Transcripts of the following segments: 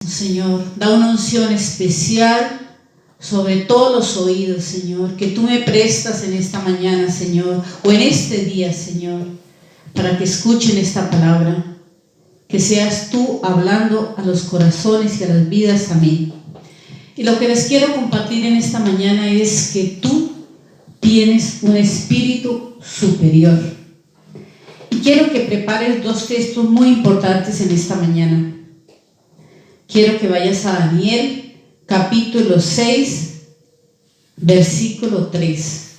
Señor, da una unción especial sobre todos los oídos, Señor, que tú me prestas en esta mañana, Señor, o en este día, Señor, para que escuchen esta palabra, que seas tú hablando a los corazones y a las vidas. Amén. Y lo que les quiero compartir en esta mañana es que tú tienes un espíritu superior. Y quiero que prepares dos textos muy importantes en esta mañana. Quiero que vayas a Daniel, capítulo 6, versículo 3.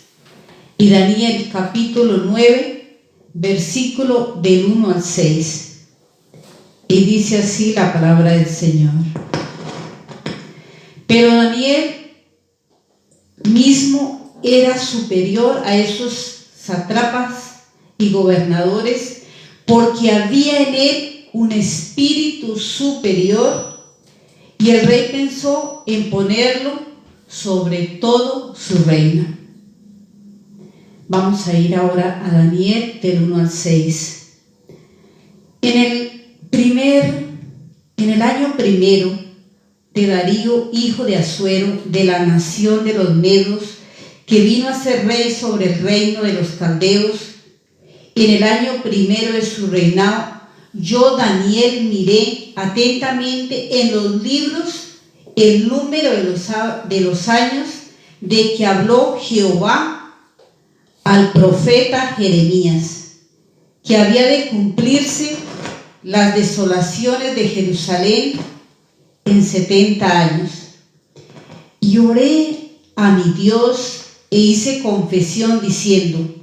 Y Daniel, capítulo 9, versículo del 1 al 6. Y dice así la palabra del Señor. Pero Daniel mismo era superior a esos sátrapas y gobernadores, porque había en él un espíritu superior, y el rey pensó en ponerlo sobre todo su reino. Vamos a ir ahora a Daniel del 1 al 6. En el año primero de Darío, hijo de Asuero, de la nación de los Medos, que vino a ser rey sobre el reino de los caldeos, en el año primero de su reinado, yo, Daniel, miré atentamente en los libros el número de los años de que habló Jehová al profeta Jeremías, que había de cumplirse las desolaciones de Jerusalén en 70 años. Y oré a mi Dios e hice confesión diciendo: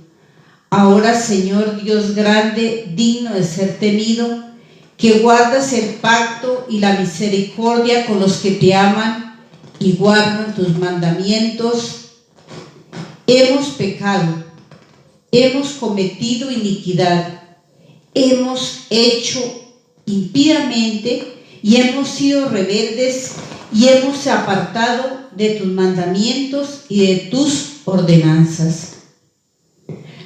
ahora, Señor Dios grande, digno de ser temido, que guardas el pacto y la misericordia con los que te aman y guardan tus mandamientos, hemos pecado, hemos cometido iniquidad, hemos hecho impíamente y hemos sido rebeldes y hemos apartado de tus mandamientos y de tus ordenanzas.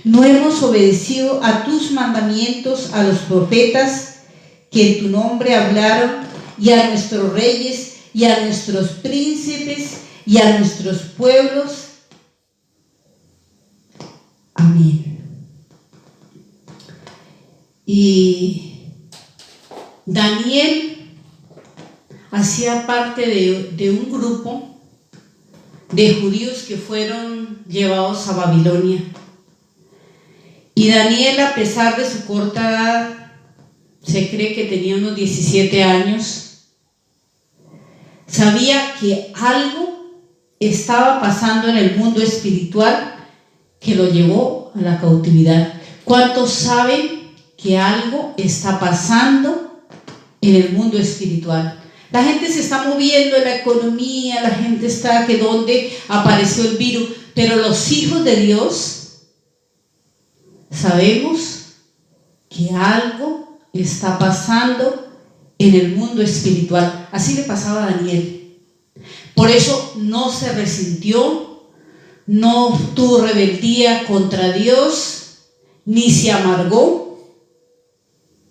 No hemos obedecido a tus mandamientos, a los profetas que en tu nombre hablaron, y a nuestros reyes, y a nuestros príncipes, y a nuestros pueblos. Amén. Y Daniel hacía parte de un grupo de judíos que fueron llevados a Babilonia. Y Daniel, a pesar de su corta edad, se cree que tenía unos 17 años, sabía que algo estaba pasando en el mundo espiritual que lo llevó a la cautividad. ¿Cuántos saben que algo está pasando en el mundo espiritual? La gente se está moviendo en la economía, la gente está que donde apareció el virus, pero los hijos de Dios sabemos que algo está pasando en el mundo espiritual. Así le pasaba a Daniel. Por eso no se resintió, no tuvo rebeldía contra Dios, ni se amargó,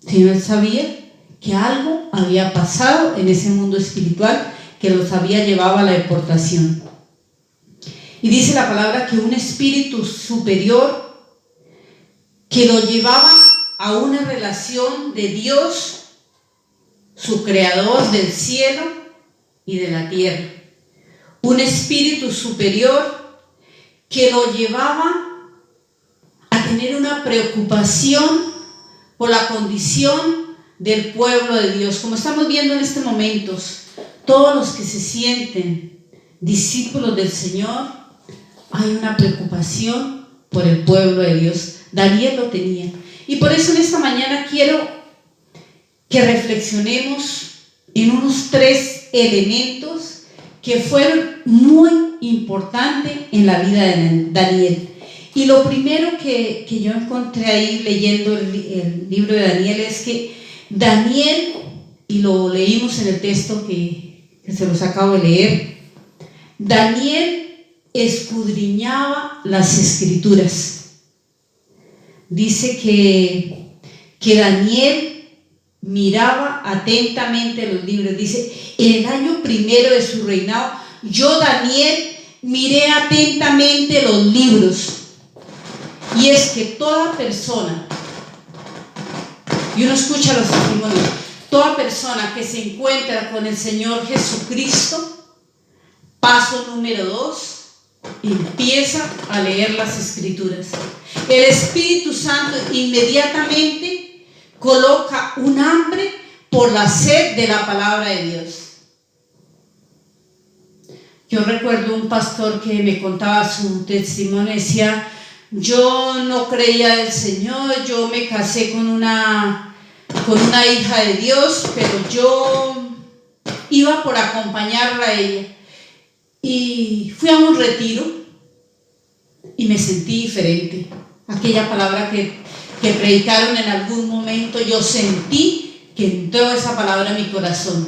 sino él sabía que algo había pasado en ese mundo espiritual que los había llevado a la deportación. Y dice la palabra que un espíritu superior que lo llevaba a una relación de Dios, su creador del cielo y de la tierra. Un espíritu superior que lo llevaba a tener una preocupación por la condición del pueblo de Dios. Como estamos viendo en estos momentos, todos los que se sienten discípulos del Señor, hay una preocupación por el pueblo de Dios. Daniel lo tenía. Y por eso en esta mañana quiero que reflexionemos en unos 3 elementos que fueron muy importantes en la vida de Daniel. Y lo primero que yo encontré ahí leyendo el libro de Daniel es que Daniel, y lo leímos en el texto que se los acabo de leer, Daniel escudriñaba las escrituras. Dice que Daniel miraba atentamente los libros. Dice, en el año primero de su reinado, yo, Daniel, miré atentamente los libros. Y es que toda persona, y uno escucha los testimonios, toda persona que se encuentra con el Señor Jesucristo, paso número 2, empieza a leer las Escrituras. El Espíritu Santo inmediatamente coloca un hambre por la sed de la palabra de Dios. Yo recuerdo un pastor que me contaba su testimonio, decía, yo no creía del Señor, yo me casé con una hija de Dios, pero yo iba por acompañarla a ella. Y fui a un retiro y me sentí diferente. Aquella palabra que predicaron en algún momento, yo sentí que entró esa palabra en mi corazón.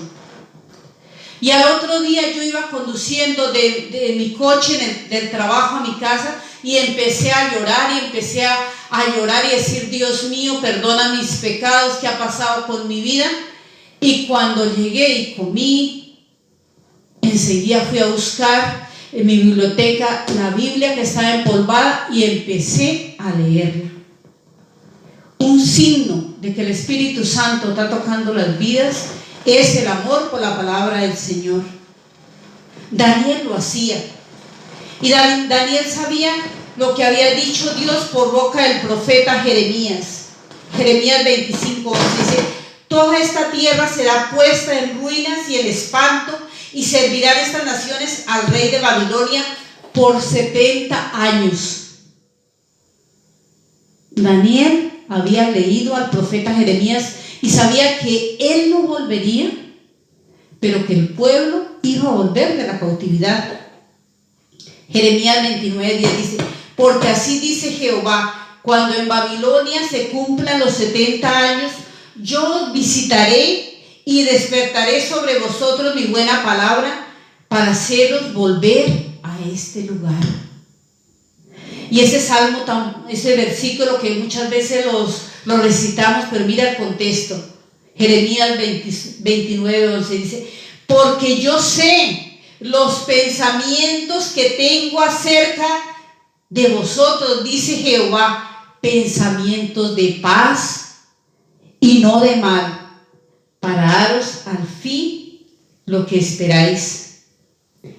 Y al otro día yo iba conduciendo de mi coche del trabajo a mi casa y empecé a llorar y decir, Dios mío, perdona mis pecados, ¿qué ha pasado con mi vida? Y cuando llegué y comí, enseguida fui a buscar en mi biblioteca la Biblia que estaba empolvada y empecé a leerla. Un signo de que el Espíritu Santo está tocando las vidas es el amor por la palabra del Señor. Daniel lo hacía. Y Daniel sabía lo que había dicho Dios por boca del profeta Jeremías. Jeremías 25 dice, toda esta tierra será puesta en ruinas y en espanto, y servirán estas naciones al rey de Babilonia por 70 años. Daniel había leído al profeta Jeremías y sabía que él no volvería, pero que el pueblo iba a volver de la cautividad. Jeremías 29:10 dice, porque así dice Jehová, cuando en Babilonia se cumplan los 70 años, yo os visitaré y despertaré sobre vosotros mi buena palabra para haceros volver a este lugar. Y ese salmo, ese versículo que muchas veces lo recitamos, pero mira el contexto. Jeremías 29:11 dice, porque yo sé los pensamientos que tengo acerca de vosotros, dice Jehová, pensamientos de paz y no de mal, para daros al fin lo que esperáis.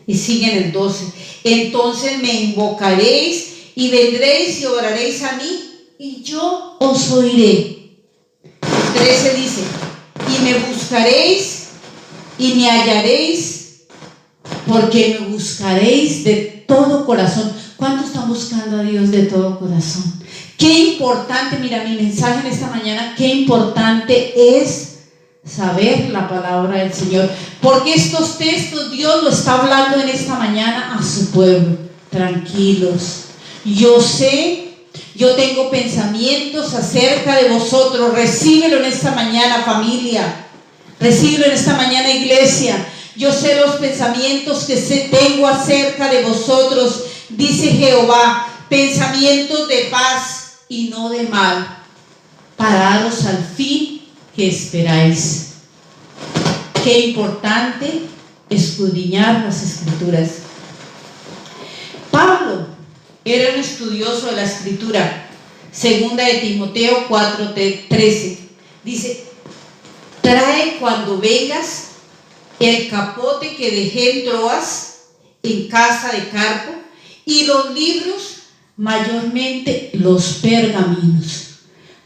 Y sigue en el 12, entonces me invocaréis y vendréis y oraréis a mí y yo os oiré. 13 dice, y me buscaréis y me hallaréis, porque me buscaréis de todo corazón. ¿Cuántos están buscando a Dios de todo corazón? Qué importante, mira mi mensaje en esta mañana, qué importante es saber la palabra del Señor, porque estos textos Dios lo está hablando en esta mañana a su pueblo. Tranquilos, yo sé, yo tengo pensamientos acerca de vosotros. Recíbelo en esta mañana, familia, recíbelo en esta mañana, iglesia. Yo sé los pensamientos que tengo acerca de vosotros, dice Jehová, pensamientos de paz y no de mal, para daros al fin que esperáis. Qué importante escudriñar las Escrituras. Pablo era un estudioso de la Escritura. Segunda de Timoteo 4:13 dice, trae cuando vengas el capote que dejé en Troas, en casa de Carpo, y los libros, mayormente los pergaminos.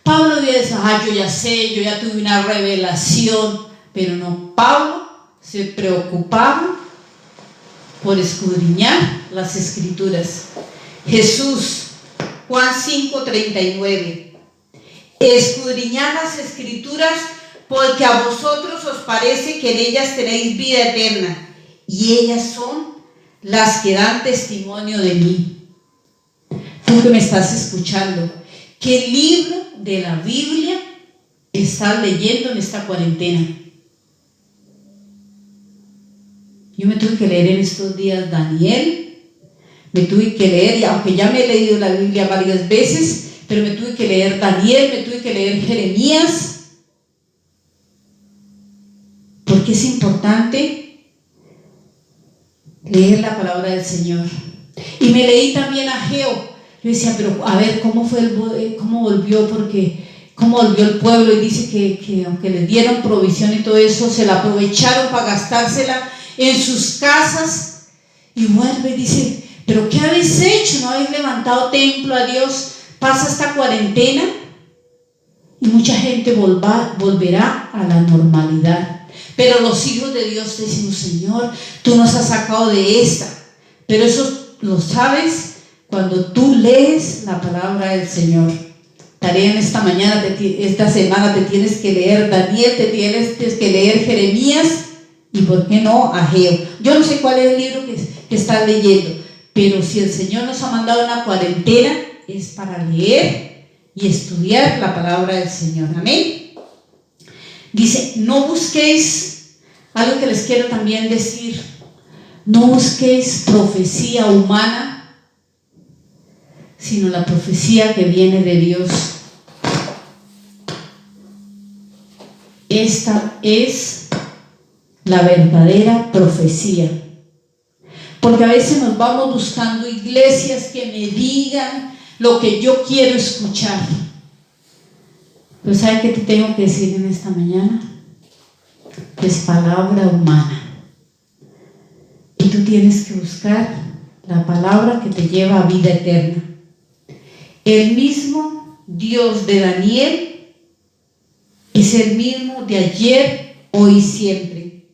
Pablo dice, yo ya sé, yo ya tuve una revelación, pero no, Pablo se preocupaba por escudriñar las Escrituras. Jesús, Juan 5:39, escudriñad las Escrituras porque a vosotros os parece que en ellas tenéis vida eterna, y ellas son las que dan testimonio de mí. Tú que me estás escuchando, ¿qué libro de la Biblia estás leyendo en esta cuarentena? Yo me tuve que leer en estos días Daniel, me tuve que leer, y aunque ya me he leído la Biblia varias veces, pero me tuve que leer Daniel, me tuve que leer Jeremías, porque es importante leer la palabra del Señor. Y me leí también a Ageo. Yo decía, pero a ver, ¿cómo volvió? ¿Cómo volvió el pueblo? Y dice que aunque les dieron provisión y todo eso, se la aprovecharon para gastársela en sus casas. Y vuelve y dice, ¿pero qué habéis hecho? ¿No habéis levantado templo a Dios? Pasa esta cuarentena y mucha gente volverá a la normalidad. Pero los hijos de Dios decimos, Señor, tú nos has sacado de esta. Pero eso lo sabes cuando tú lees la palabra del Señor. Tarea en esta mañana, esta semana te tienes que leer Daniel, te tienes que leer Jeremías y ¿por qué no Ageo? Yo no sé cuál es el libro que estás leyendo, pero si el Señor nos ha mandado una cuarentena es para leer y estudiar la palabra del Señor. Amén. Dice, no busquéis, algo que les quiero también decir, no busquéis profecía humana, sino la profecía que viene de Dios. Esta es la verdadera profecía. Porque a veces nos vamos buscando iglesias que me digan lo que yo quiero escuchar. Pero ¿sabe qué te tengo que decir en esta mañana? Es palabra humana. Y tú tienes que buscar la palabra que te lleva a vida eterna. El mismo Dios de Daniel es el mismo de ayer, hoy y siempre.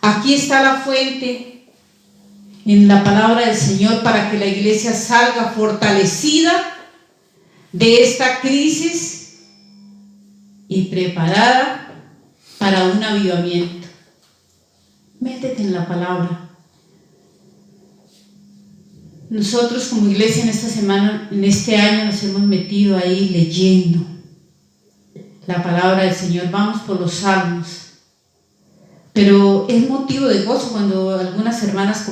Aquí está la fuente en la palabra del Señor para que la iglesia salga fortalecida de esta crisis y preparada para un avivamiento. Métete en la palabra. Nosotros como iglesia en esta semana, en este año nos hemos metido ahí leyendo la palabra del Señor. Vamos por los salmos. Pero es motivo de gozo cuando algunas hermanas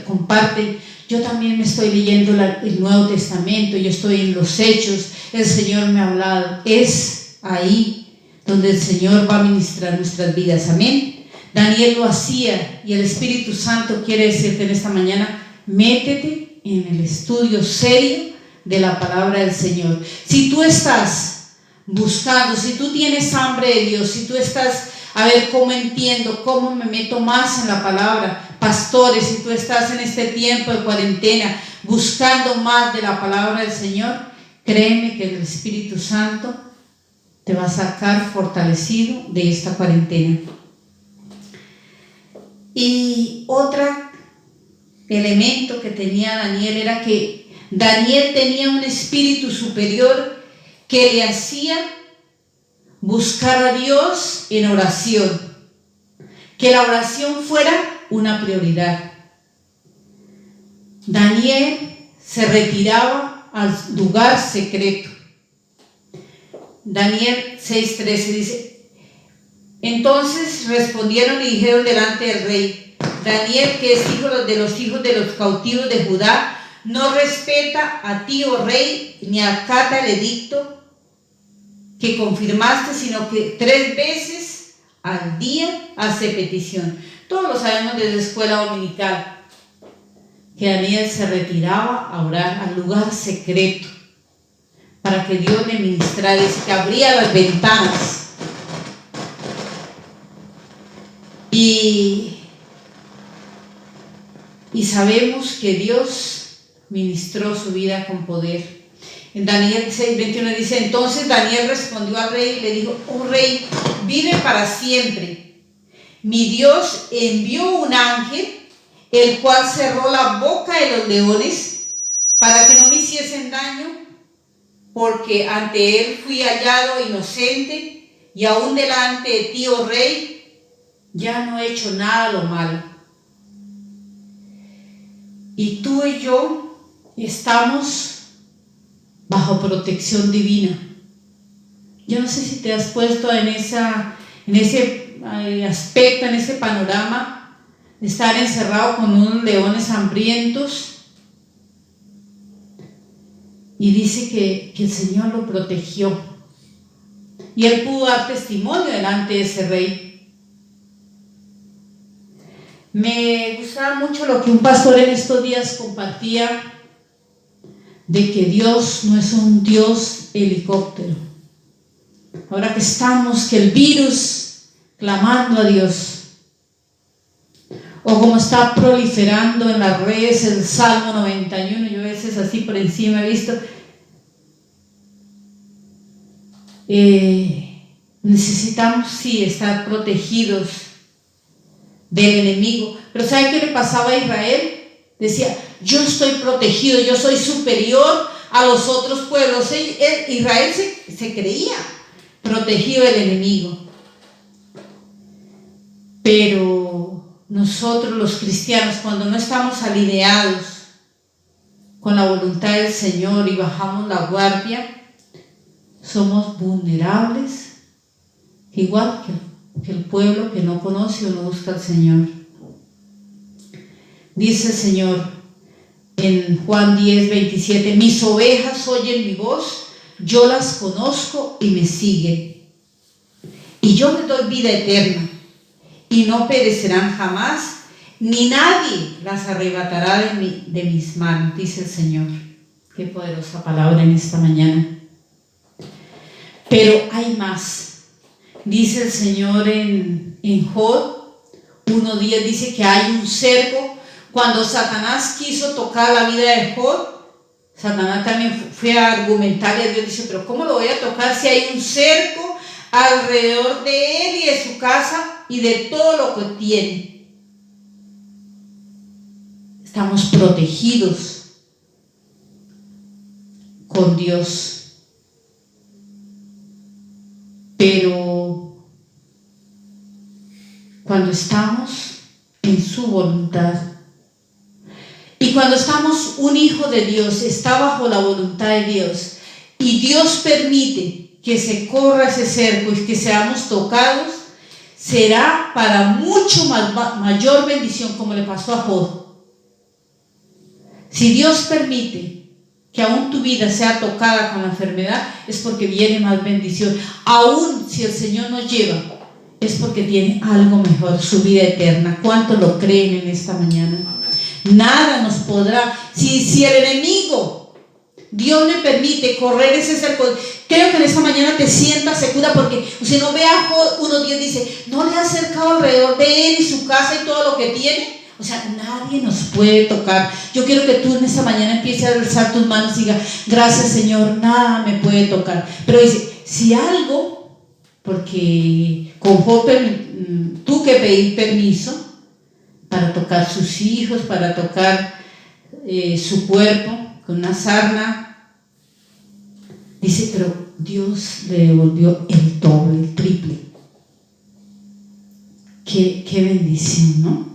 comparten. Yo también me estoy leyendo el Nuevo Testamento, yo estoy en los Hechos, el Señor me ha hablado. Es ahí donde el Señor va a ministrar nuestras vidas. Amén. Daniel lo hacía y el Espíritu Santo quiere decirte en esta mañana, métete en el estudio serio de la palabra del Señor. Si tú estás buscando, si tú tienes hambre de Dios, si tú estás, a ver cómo entiendo, cómo me meto más en la palabra, pastores, si tú estás en este tiempo de cuarentena buscando más de la palabra del Señor, créeme que el Espíritu Santo te va a sacar fortalecido de esta cuarentena. Y otro elemento que tenía Daniel era que Daniel tenía un espíritu superior que le hacía buscar a Dios en oración, que la oración fuera una prioridad. Daniel se retiraba al lugar secreto. Daniel 6:13 dice, entonces respondieron y dijeron delante del rey, Daniel, que es hijo de los cautivos de Judá, no respeta a ti, oh rey, ni acata el edicto que confirmaste, sino que 3 veces al día hace petición. Todos lo sabemos desde la escuela dominical, que Daniel se retiraba a orar al lugar secreto para que Dios le ministrara, y que abría las ventanas. Y sabemos que Dios ministró su vida con poder. En Daniel 6:21 dice, entonces Daniel respondió al rey y le dijo, oh rey, vive para siempre. Mi Dios envió un ángel, el cual cerró la boca de los leones para que no me hiciesen daño, porque ante él fui hallado inocente, y aún delante de ti, oh rey, ya no he hecho nada lo malo. Y tú y yo estamos bajo protección divina. Yo no sé si te has puesto en ese aspecto, en ese panorama, de estar encerrado con unos leones hambrientos. Y dice que el Señor lo protegió. Y él pudo dar testimonio delante de ese rey. Me gustaba mucho lo que un pastor en estos días compartía, de que Dios no es un Dios helicóptero. Ahora que estamos, que el virus, clamando a Dios, o como está proliferando en las redes el Salmo 91, yo a veces así por encima he visto, necesitamos sí estar protegidos del enemigo. Pero ¿sabe qué le pasaba a Israel? Decía, yo estoy protegido, yo soy superior a los otros pueblos. Israel se creía protegido del enemigo. Pero nosotros los cristianos, cuando no estamos alineados con la voluntad del Señor y bajamos la guardia, somos vulnerables, igual que el pueblo que no conoce o no busca al Señor. Dice el Señor en Juan 10:27, mis ovejas oyen mi voz, yo las conozco y me siguen. Y yo les doy vida eterna, y no perecerán jamás, ni nadie las arrebatará de mis manos, dice el Señor. Qué poderosa palabra en esta mañana. Pero hay más. Dice el Señor en Job 1:10, dice que hay un cerco. Cuando Satanás quiso tocar la vida de Job, Satanás también fue a argumentarle a Dios, dice, pero ¿cómo lo voy a tocar si hay un cerco alrededor de él y de su casa y de todo lo que tiene? Estamos protegidos con Dios. Pero cuando estamos en su voluntad y cuando estamos, un hijo de Dios está bajo la voluntad de Dios y Dios permite que se corra ese cerco y que seamos tocados, será para mucho mayor bendición, como le pasó a Job. Si Dios permite que aún tu vida sea tocada con la enfermedad, es porque viene más bendición. Aún si el Señor nos lleva, es porque tiene algo mejor, su vida eterna. ¿Cuántos lo creen en esta mañana? Amén. Nada nos podrá, si el enemigo, Dios le permite correr ese cerco. Creo que en esta mañana te sientas segura, porque si no, ve a Job 1:10, dice, no le ha acercado alrededor de él y su casa y todo lo que tiene. O sea, nadie nos puede tocar. Yo quiero que tú en esta mañana empieces a alzar tus manos y digas, gracias Señor, nada me puede tocar. Pero dice, si algo, porque con Job tuvo que pedir permiso para tocar sus hijos, para tocar su cuerpo con una sarna. Dice, pero Dios le devolvió el doble, el triple. Qué bendición, ¿no?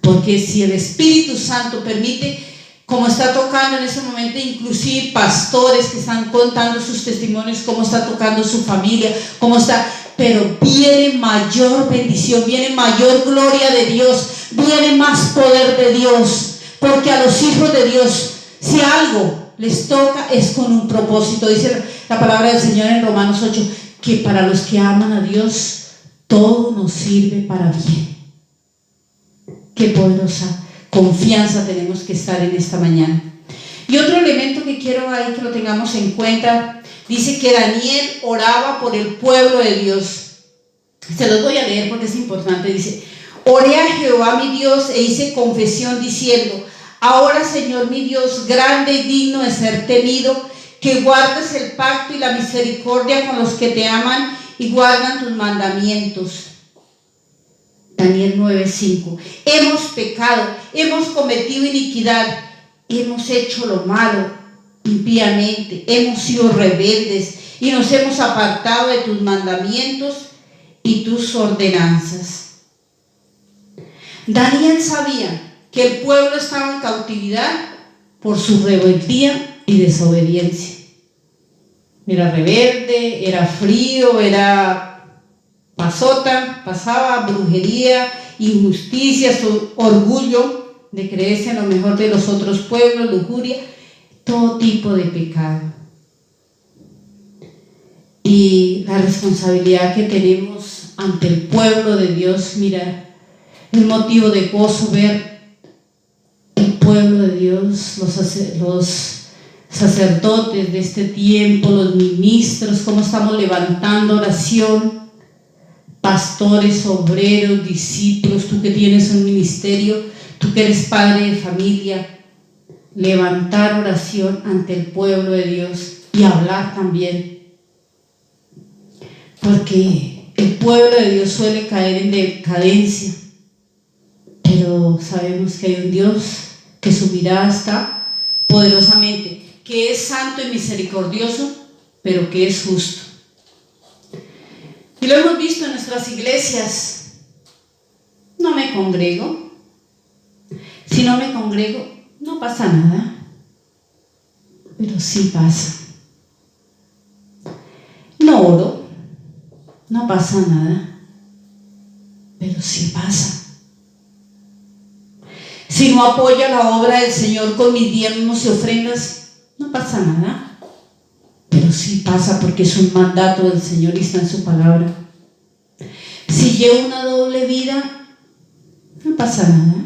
Porque si el Espíritu Santo permite, como está tocando en ese momento, inclusive pastores que están contando sus testimonios, cómo está tocando su familia, cómo está, pero viene mayor bendición, viene mayor gloria de Dios, viene más poder de Dios, porque a los hijos de Dios, si algo les toca, es con un propósito. Dice la palabra del Señor en Romanos 8, que para los que aman a Dios, todo nos sirve para bien. Qué poderosa confianza tenemos que estar en esta mañana. Y otro elemento que quiero ahí que lo tengamos en cuenta, dice que Daniel oraba por el pueblo de Dios. Se los voy a leer porque es importante. Dice, oré a Jehová mi Dios e hice confesión diciendo, ahora Señor mi Dios, grande y digno de ser temido, que guardes el pacto y la misericordia con los que te aman y guardan tus mandamientos. Daniel 9:5. Hemos pecado, hemos cometido iniquidad, hemos hecho lo malo impíamente, hemos sido rebeldes y nos hemos apartado de tus mandamientos y tus ordenanzas. Daniel sabía que el pueblo estaba en cautividad por su rebeldía y desobediencia. Era rebelde, era frío, era pasaba brujería, injusticia, su orgullo de creerse en lo mejor de los otros pueblos, lujuria, todo tipo de pecado. Y la responsabilidad que tenemos ante el pueblo de Dios, mira, Es motivo de gozo ver el pueblo de Dios, los sacerdotes de este tiempo, los ministros, cómo estamos levantando oración, pastores, obreros, discípulos, tú que tienes un ministerio, tú que eres padre de familia, levantar oración ante el pueblo de Dios y hablar también, porque el pueblo de Dios suele caer en decadencia, pero sabemos que hay un Dios que su mirada está poderosamente, que es santo y misericordioso, pero que es justo. Y lo hemos visto en nuestras iglesias. No me congrego. Si no me congrego, no pasa nada, pero sí pasa. No oro, no pasa nada, pero sí pasa. Si no apoyo la obra del Señor con mis diezmos y ofrendas, no pasa nada, pero sí pasa, porque es un mandato del Señor y está en su palabra. Si llevo una doble vida, no pasa nada,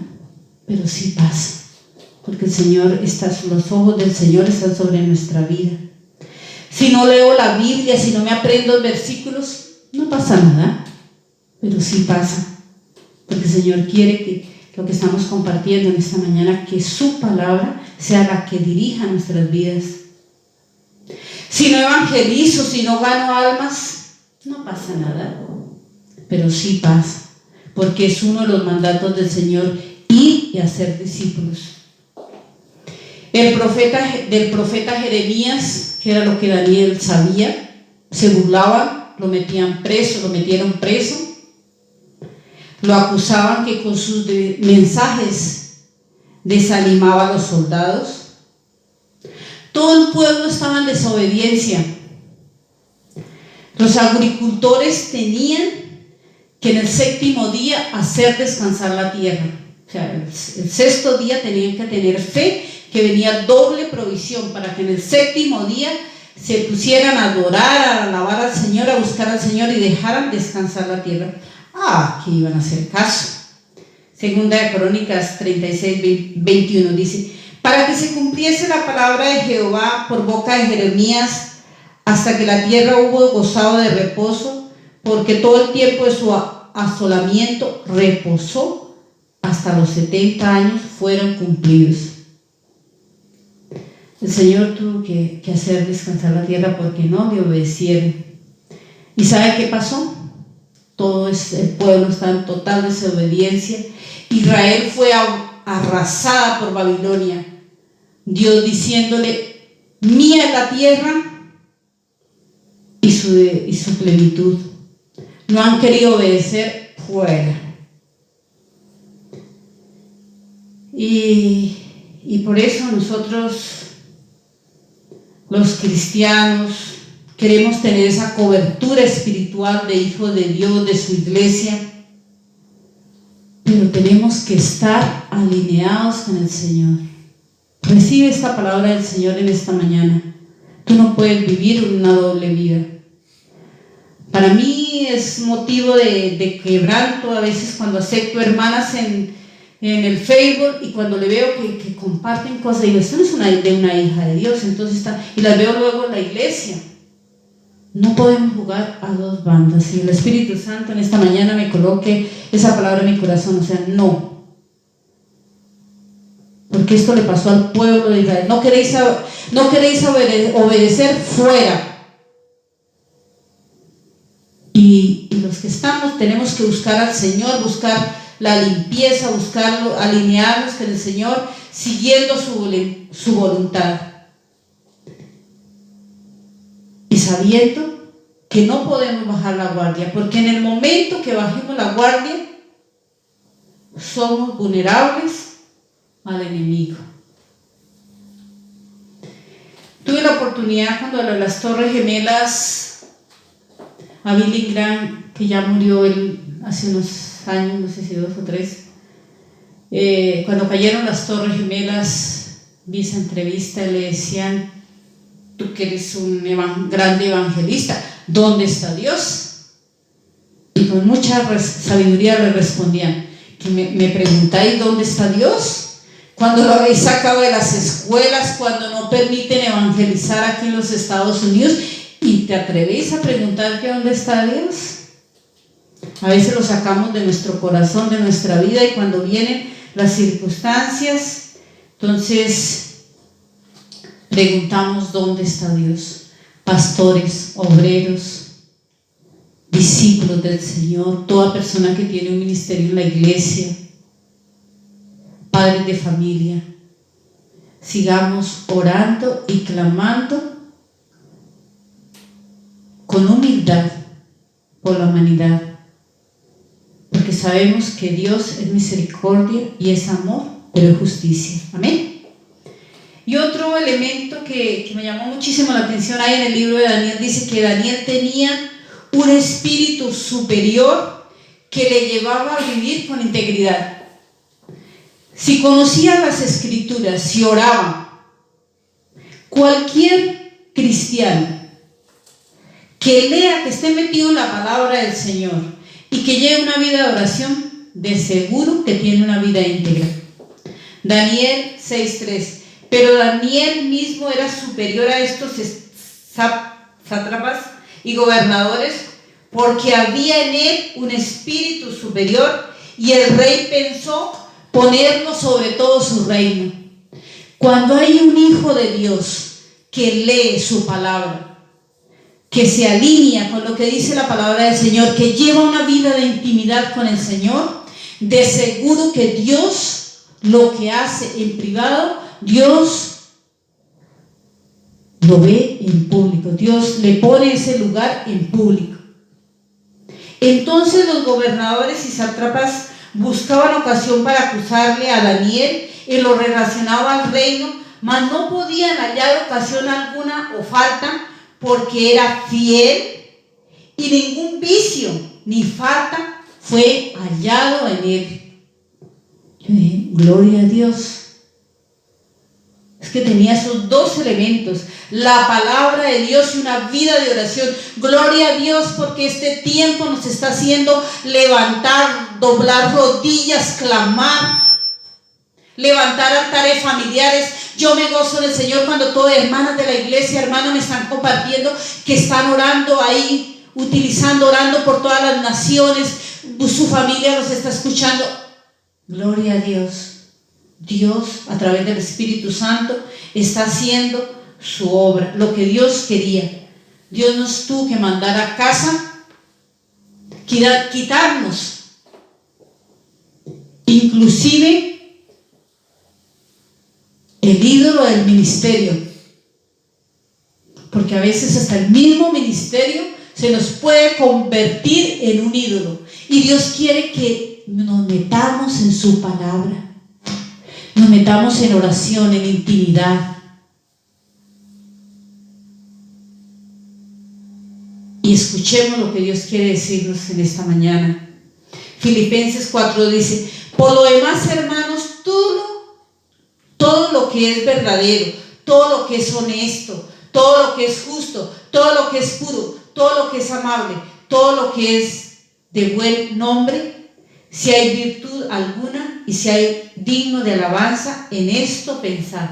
pero sí pasa, porque el Señor está, los ojos del Señor están sobre nuestra vida. Si no leo la Biblia, si no me aprendo versículos, no pasa nada, pero sí pasa, porque el Señor quiere que lo que estamos compartiendo en esta mañana, que su palabra sea la que dirija nuestras vidas. Si no evangelizo, si no gano almas, no pasa nada, pero sí pasa, porque es uno de los mandatos del Señor, ir y hacer discípulos. Del profeta Jeremías, que era lo que Daniel sabía, se burlaban, lo metían preso, lo metieron preso, lo acusaban que con sus mensajes desanimaba a los soldados. Todo el pueblo estaba en desobediencia. Los agricultores tenían que en el séptimo día hacer descansar la tierra. O sea, el sexto día tenían que tener fe que venía doble provisión para que en el séptimo día se pusieran a adorar, a alabar al Señor, a buscar al Señor y dejaran descansar la tierra. Que iban a hacer caso. Segunda de Crónicas 36:21 dice: para que se cumpliese la palabra de Jehová por boca de Jeremías, hasta que la tierra hubo gozado de reposo, porque todo el tiempo de su asolamiento reposó, hasta los 70 años fueron cumplidos. El Señor tuvo que hacer descansar la tierra porque no le obedecieron. ¿Y sabe qué pasó? Todo el pueblo está en total desobediencia. Israel fue arrasada por Babilonia. Dios diciéndole: mía es la tierra y su plenitud. No han querido obedecer, fuera. Y por eso nosotros, los cristianos, queremos tener esa cobertura espiritual de hijos de Dios, de su iglesia, pero tenemos que estar alineados con el Señor. Recibe esta palabra del Señor en esta mañana. Tú no puedes vivir una doble vida. Para mí es motivo de quebranto a veces cuando acepto hermanas en el Facebook y cuando le veo que comparten cosas, digo, esto no es de una hija de Dios, entonces y las veo luego en la iglesia. No podemos jugar a dos bandas. Y el Espíritu Santo en esta mañana me coloque esa palabra en mi corazón, o sea, no. Porque esto le pasó al pueblo de Israel. No queréis obedecer, fuera. Y los que estamos tenemos que buscar al Señor, buscar la limpieza, buscarlo, alinearnos con el Señor, siguiendo su voluntad. Y sabiendo que no podemos bajar la guardia, porque en el momento que bajemos la guardia, somos vulnerables al enemigo. Tuve la oportunidad cuando las Torres Gemelas, a Billy Graham, que ya murió hace unos años, no sé si 2 o 3, cuando cayeron las Torres Gemelas, vi esa entrevista y le decían: tú que eres un grande evangelista, ¿dónde está Dios? Y con mucha sabiduría le respondían: que me preguntáis dónde está Dios. Cuando lo habéis sacado de las escuelas, cuando no permiten evangelizar aquí en los Estados Unidos, y te atrevéis a preguntar que dónde está Dios. A veces lo sacamos de nuestro corazón, de nuestra vida, y cuando vienen las circunstancias, entonces preguntamos dónde está Dios. Pastores, obreros, discípulos del Señor, toda persona que tiene un ministerio en la iglesia, padres de familia, sigamos orando y clamando con humildad por la humanidad, porque sabemos que Dios es misericordia y es amor, pero es justicia. Amén. Y otro elemento que me llamó muchísimo la atención ahí en el libro de Daniel, dice que Daniel tenía un espíritu superior que le llevaba a vivir con integridad. Si conocía las escrituras, si oraba, cualquier cristiano que lea, que esté metido en la palabra del Señor y que lleve una vida de oración, de seguro que tiene una vida íntegra. Daniel 6:3. Pero Daniel mismo era superior a estos sátrapas y gobernadores, porque había en él un espíritu superior, y el rey pensó ponerlo sobre todo su reino. Cuando hay un hijo de Dios que lee su palabra, que se alinea con lo que dice la palabra del Señor, que lleva una vida de intimidad con el Señor, de seguro que Dios lo que hace en privado, Dios lo ve en público. Dios le pone ese lugar en público. Entonces los gobernadores y sátrapas buscaban ocasión para acusarle a Daniel en lo relacionado al reino, mas no podían hallar ocasión alguna o falta, porque era fiel y ningún vicio ni falta fue hallado en él. Gloria a Dios. Es que tenía esos dos elementos, la palabra de Dios y una vida de oración. Gloria a Dios, porque este tiempo nos está haciendo levantar, doblar rodillas, clamar, levantar altares familiares. Yo me gozo del Señor cuando todas hermanas de la iglesia, hermanos, me están compartiendo que están orando ahí, orando por todas las naciones. Su familia los está escuchando. Gloria a Dios. Dios, a través del Espíritu Santo, está haciendo su obra, lo que Dios quería. Dios nos tuvo que mandar a casa, quitarnos, inclusive el ídolo del ministerio, porque a veces hasta el mismo ministerio se nos puede convertir en un ídolo, y Dios quiere que nos metamos en su palabra, nos metamos en oración, en intimidad, y escuchemos lo que Dios quiere decirnos en esta mañana. Filipenses 4 dice: por lo demás, hermanos, todo lo que es verdadero, todo lo que es honesto, todo lo que es justo, todo lo que es puro, todo lo que es amable, todo lo que es de buen nombre, si hay virtud alguna y si hay digno de alabanza, en esto pensad.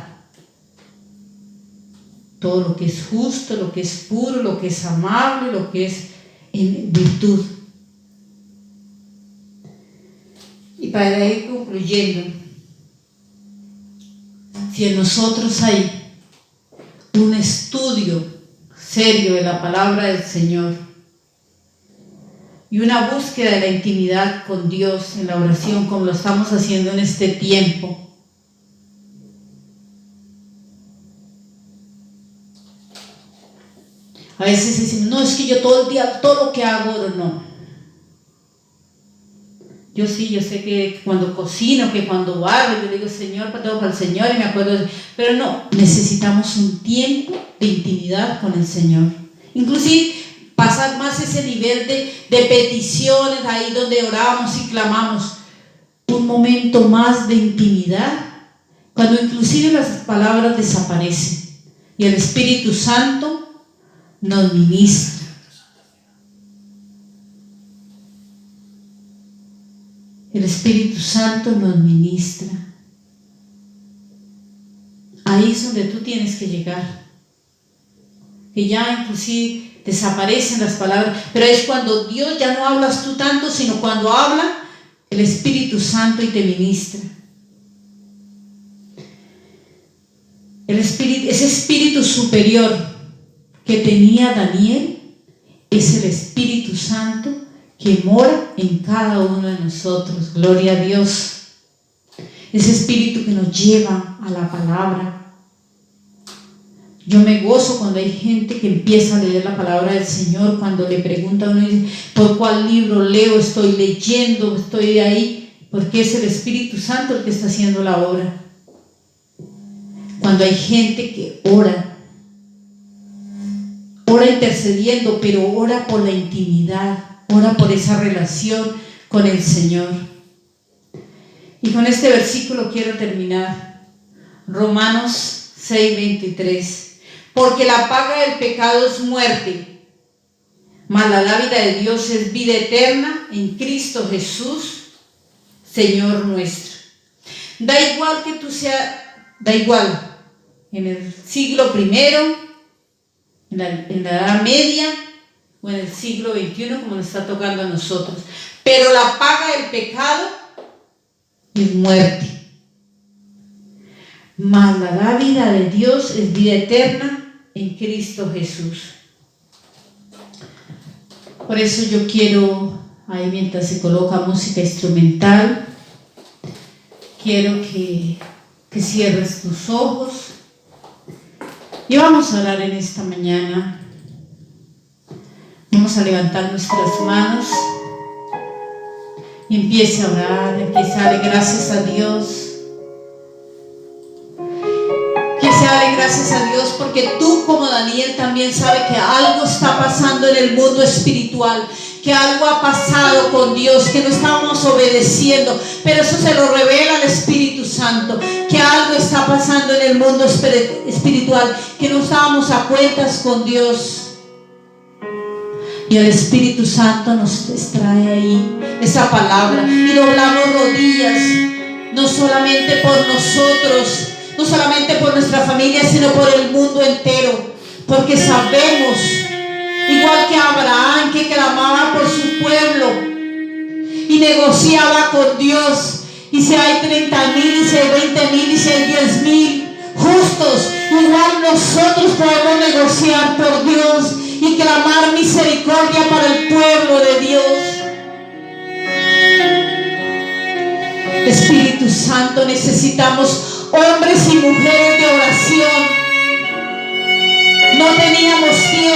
Todo lo que es justo, lo que es puro, lo que es amable, lo que es en virtud. Y para ir concluyendo, si en nosotros hay un estudio serio de la palabra del Señor y una búsqueda de la intimidad con Dios en la oración, como lo estamos haciendo en este tiempo, a veces decimos: no, es que yo todo el día, todo lo que hago, no. Yo sí, yo sé que cuando cocino, que cuando barro, yo digo: Señor, todo para el Señor, y me acuerdo pero no, necesitamos un tiempo de intimidad con el Señor. Inclusive pasar más ese nivel de peticiones, ahí donde oramos y clamamos, un momento más de intimidad, cuando inclusive las palabras desaparecen y el Espíritu Santo nos ministra. el Espíritu Santo nos ministra. Ahí es donde tú tienes que llegar. Que ya inclusive desaparecen las palabras, pero es cuando Dios ya no hablas tú tanto, sino cuando habla el Espíritu Santo y te ministra. Ese espíritu superior que tenía Daniel es el Espíritu Santo que mora en cada uno de nosotros. Gloria a Dios. Ese espíritu que nos lleva a la palabra. Yo me gozo cuando hay gente que empieza a leer la palabra del Señor, cuando le pregunta a uno, dice, ¿por cuál libro leo? Estoy leyendo, estoy ahí, porque es el Espíritu Santo el que está haciendo la obra. Cuando hay gente que ora intercediendo, pero ora por la intimidad, ora por esa relación con el Señor. Y con este versículo quiero terminar. Romanos 6:23. Porque la paga del pecado es muerte, mas la dádiva de Dios es vida eterna en Cristo Jesús, Señor nuestro. Da igual que tú seas, da igual, en el siglo I, en la Edad Media o en el siglo XXI, como nos está tocando a nosotros. Pero la paga del pecado es muerte. Mas la dádiva de Dios es vida eterna en Cristo Jesús. Por eso yo quiero, ahí mientras se coloca música instrumental, quiero que cierres tus ojos y vamos a orar en esta mañana. Vamos a levantar nuestras manos y empiece a orar, empiece a darle gracias a Dios. Dale gracias a Dios porque tú como Daniel también sabes que algo está pasando en el mundo espiritual, que algo ha pasado con Dios, que no estábamos obedeciendo, pero eso se lo revela el Espíritu Santo, que algo está pasando en el mundo espiritual, que no estábamos a cuentas con Dios. Y el Espíritu Santo nos trae ahí esa palabra y doblamos rodillas, no solamente por nosotros, no solamente por nuestra familia, sino por el mundo entero, porque sabemos, igual que Abraham, que clamaba por su pueblo y negociaba con Dios, y si hay 30,000, y si hay 20,000, y si hay 10,000 justos, igual nosotros podemos negociar por Dios y clamar misericordia para el pueblo de Dios. Espíritu Santo, necesitamos hombres y mujeres de oración. No teníamos tiempo.